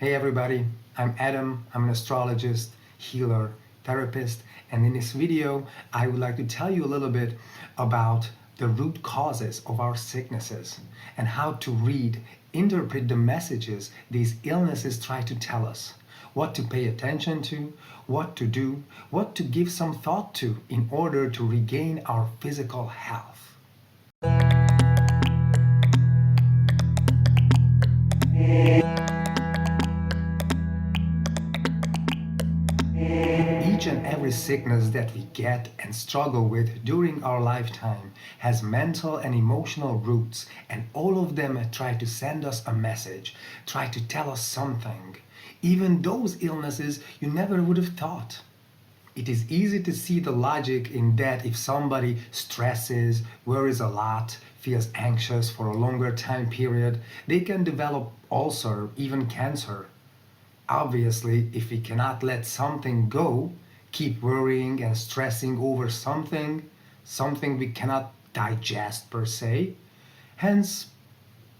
Hey everybody, I'm Adam. I'm an astrologist, healer, therapist, and in this video I would like to tell you a little bit about the root causes of our sicknesses and how to interpret the messages these illnesses try to tell us, what to pay attention to, what to do, what to give some thought to in order to regain our physical health. Each and every sickness that we get and struggle with during our lifetime has mental and emotional roots, and all of them try to send us a message, try to tell us something. Even those illnesses you never would have thought. It is easy to see the logic in that if somebody stresses, worries a lot, feels anxious for a longer time period, they can develop ulcer, even cancer. Obviously, if we cannot let something go, keep worrying and stressing over something we cannot digest per se, hence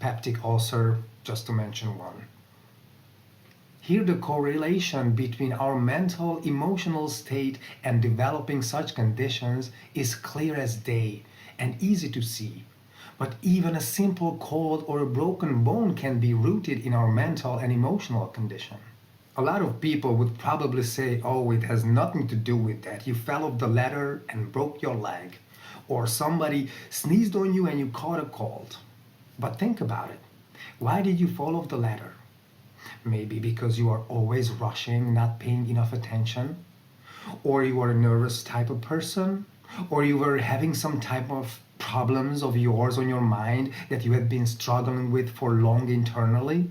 peptic ulcer, just to mention one. Here the correlation between our mental emotional state and developing such conditions is clear as day and easy to see. But even a simple cold or a broken bone can be rooted in our mental and emotional condition. A lot of people would probably say, oh, it has nothing to do with that. You fell off the ladder and broke your leg. Or somebody sneezed on you and you caught a cold. But think about it. Why did you fall off the ladder? Maybe because you are always rushing, not paying enough attention. Or you are a nervous type of person. Or you were having some type of problems of yours on your mind that you had been struggling with for long internally.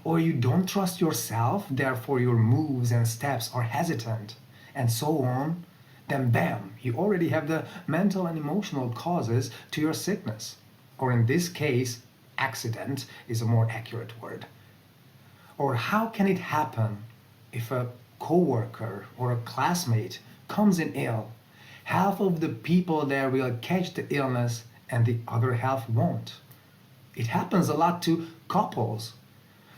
Or you don't trust yourself, therefore your moves and steps are hesitant, and so on, then bam, you already have the mental and emotional causes to your sickness. Or in this case, accident is a more accurate word. Or how can it happen if a coworker or a classmate comes in ill? Half of the people there will catch the illness and the other half won't. It happens a lot to couples.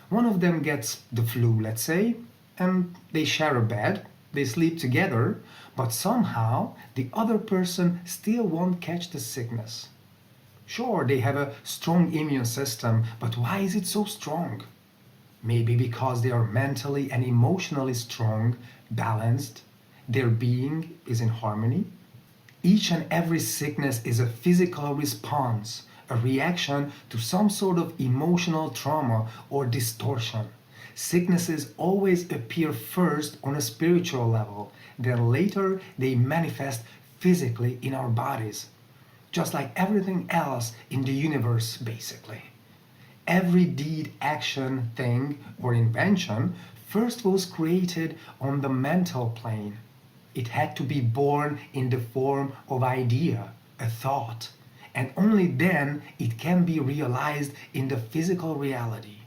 One of them gets the flu, let's say, and they share a bed, they sleep together, but somehow the other person still won't catch the sickness. Sure, they have a strong immune system, but why is it so strong? Maybe because they are mentally and emotionally strong, balanced, their being is in harmony. Each and every sickness is a physical response, a reaction to some sort of emotional trauma or distortion. Sicknesses always appear first on a spiritual level, then later they manifest physically in our bodies, just like everything else in the universe basically. Every deed, action, thing, or invention first was created on the mental plane. It had to be born in the form of idea, a thought, and only then it can be realized in the physical reality.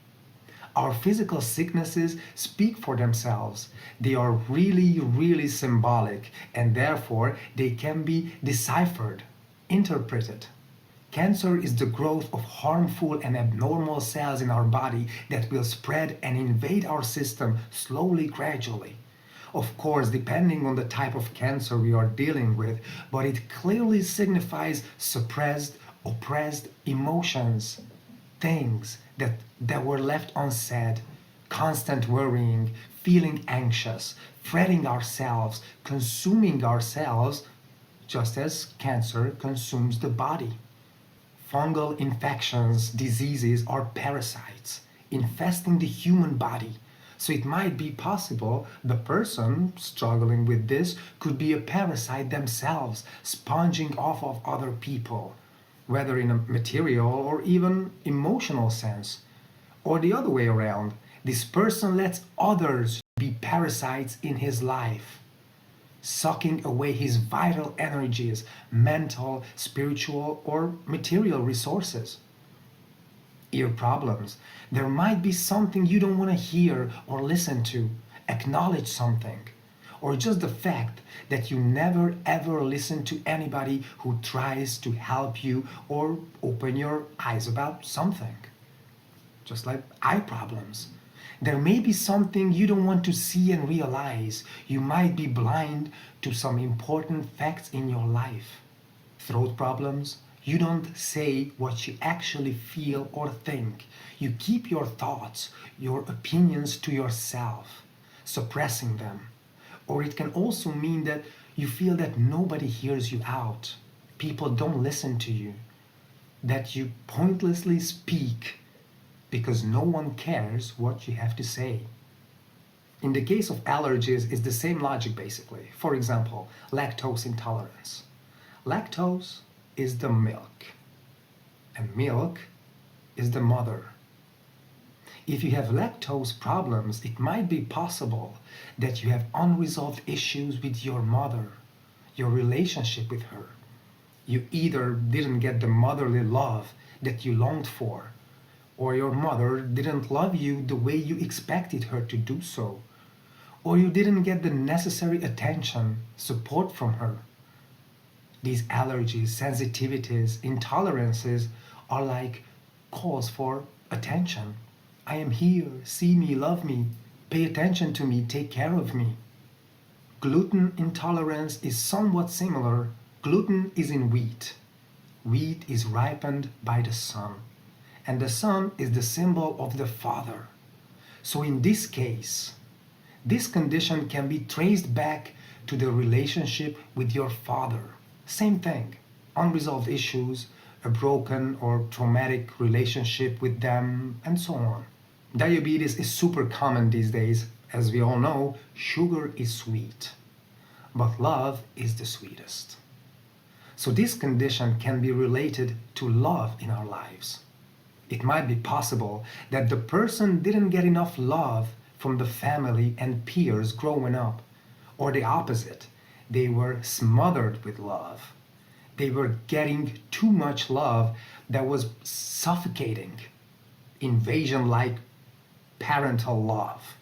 Our physical sicknesses speak for themselves. They are really, really symbolic, and therefore they can be deciphered, interpreted. Cancer is the growth of harmful and abnormal cells in our body that will spread and invade our system slowly, gradually. Of course, depending on the type of cancer we are dealing with, but it clearly signifies suppressed, oppressed emotions, things that were left unsaid, constant worrying, feeling anxious, fretting ourselves, consuming ourselves, just as cancer consumes the body. Fungal infections, diseases are parasites infesting the human body. So it might be possible the person struggling with this could be a parasite themselves, sponging off of other people, whether in a material or even emotional sense. Or the other way around, this person lets others be parasites in his life, sucking away his vital energies, mental, spiritual, or material resources. Ear problems. There might be something you don't want to hear or listen to, acknowledge something, or just the fact that you never ever listen to anybody who tries to help you or open your eyes about something. Just like eye problems. There may be something you don't want to see and realize. You might be blind to some important facts in your life. Throat problems, you don't say what you actually feel or think. You keep your thoughts, your opinions to yourself, suppressing them. Or it can also mean that you feel that nobody hears you out. People don't listen to you. That you pointlessly speak because no one cares what you have to say. In the case of allergies, it's the same logic basically. For example, lactose intolerance. Lactose is the milk, and milk is the mother. If you have lactose problems, it might be possible that you have unresolved issues with your mother, your relationship with her. You either didn't get the motherly love that you longed for, or your mother didn't love you the way you expected her to do so, or you didn't get the necessary attention, support from her. These allergies, sensitivities, intolerances are like calls for attention. I am here, see me, love me, pay attention to me, take care of me. Gluten intolerance is somewhat similar. Gluten is in wheat. Wheat is ripened by the sun, and the sun is the symbol of the Father. So in this case, this condition can be traced back to the relationship with your father. Same thing, unresolved issues, a broken or traumatic relationship with them, and so on. Diabetes is super common these days. As we all know, sugar is sweet, but love is the sweetest. So this condition can be related to love in our lives. It might be possible that the person didn't get enough love from the family and peers growing up, or the opposite. They were smothered with love. They were getting too much love that was suffocating, invasion-like parental love.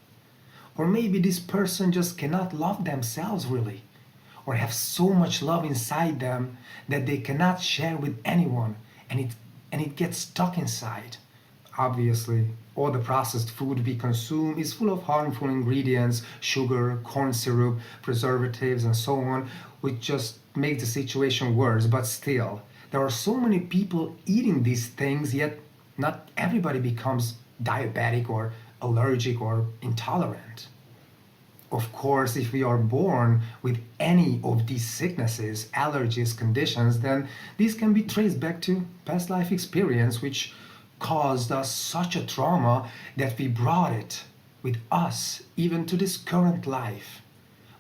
Or maybe this person just cannot love themselves really, or have so much love inside them that they cannot share with anyone, and it gets stuck inside. Obviously, all the processed food we consume is full of harmful ingredients, sugar, corn syrup, preservatives, and so on, which just makes the situation worse. But still, there are so many people eating these things, yet not everybody becomes diabetic or allergic or intolerant. Of course, if we are born with any of these sicknesses, allergies, conditions, then these can be traced back to past life experience, which caused us such a trauma that we brought it with us even to this current life.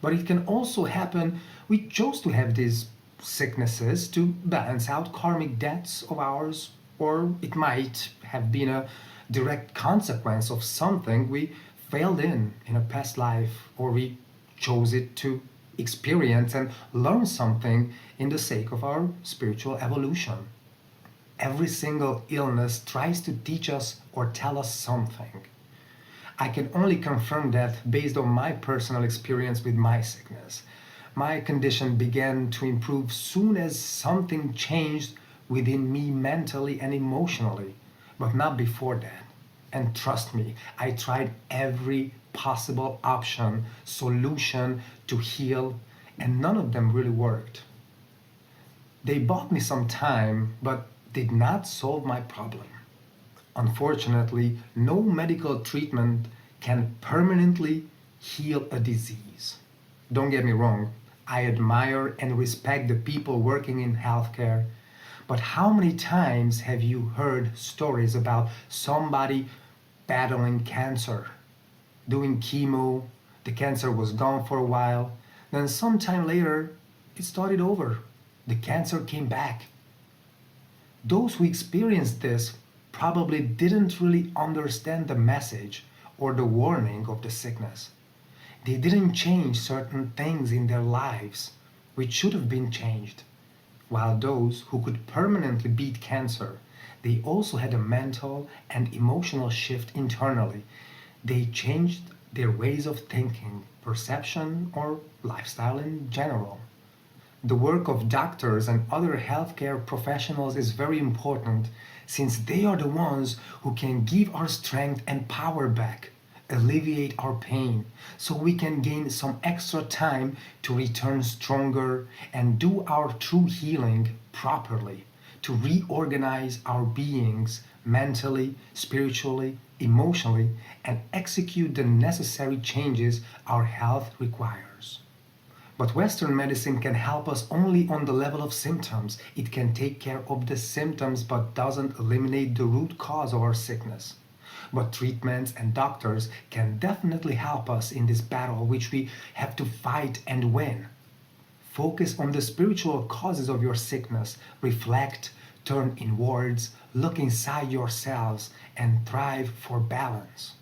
But it can also happen we chose to have these sicknesses to balance out karmic debts of ours, or it might have been a direct consequence of something we failed in a past life, or we chose it to experience and learn something in the sake of our spiritual evolution. Every single illness tries to teach us or tell us something. I can only confirm that based on my personal experience with my sickness. My condition began to improve soon as something changed within me mentally and emotionally, but not before that. And trust me, I tried every possible option, solution to heal, and none of them really worked. They bought me some time, but did not solve my problem. Unfortunately, no medical treatment can permanently heal a disease. Don't get me wrong, I admire and respect the people working in healthcare, but how many times have you heard stories about somebody battling cancer, doing chemo, the cancer was gone for a while, then sometime later it started over, the cancer came back. Those who experienced this probably didn't really understand the message or the warning of the sickness. They didn't change certain things in their lives which should have been changed. While those who could permanently beat cancer, they also had a mental and emotional shift internally. They changed their ways of thinking, perception, or lifestyle in general. The work of doctors and other healthcare professionals is very important since they are the ones who can give our strength and power back, alleviate our pain so we can gain some extra time to return stronger and do our true healing properly, to reorganize our beings mentally, spiritually, emotionally, and execute the necessary changes our health requires. But Western medicine can help us only on the level of symptoms. It can take care of the symptoms but doesn't eliminate the root cause of our sickness. But treatments and doctors can definitely help us in this battle which we have to fight and win. Focus on the spiritual causes of your sickness. Reflect, turn inwards, look inside yourselves, and thrive for balance.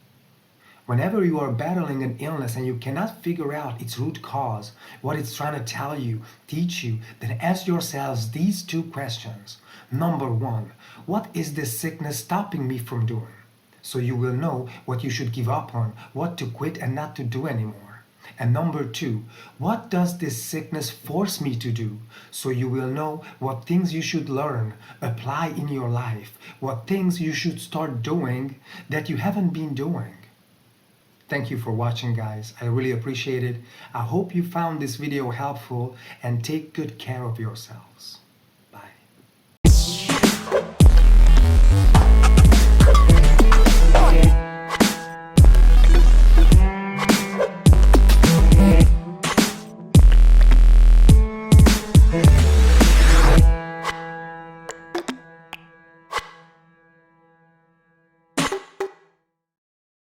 Whenever you are battling an illness and you cannot figure out its root cause, what it's trying to tell you, teach you, then ask yourselves these two questions. Number one, what is this sickness stopping me from doing? So you will know what you should give up on, what to quit and not to do anymore. And number two, what does this sickness force me to do? So you will know what things you should learn, apply in your life, what things you should start doing that you haven't been doing. Thank you for watching, guys. I really appreciate it. I hope you found this video helpful and take good care of yourselves.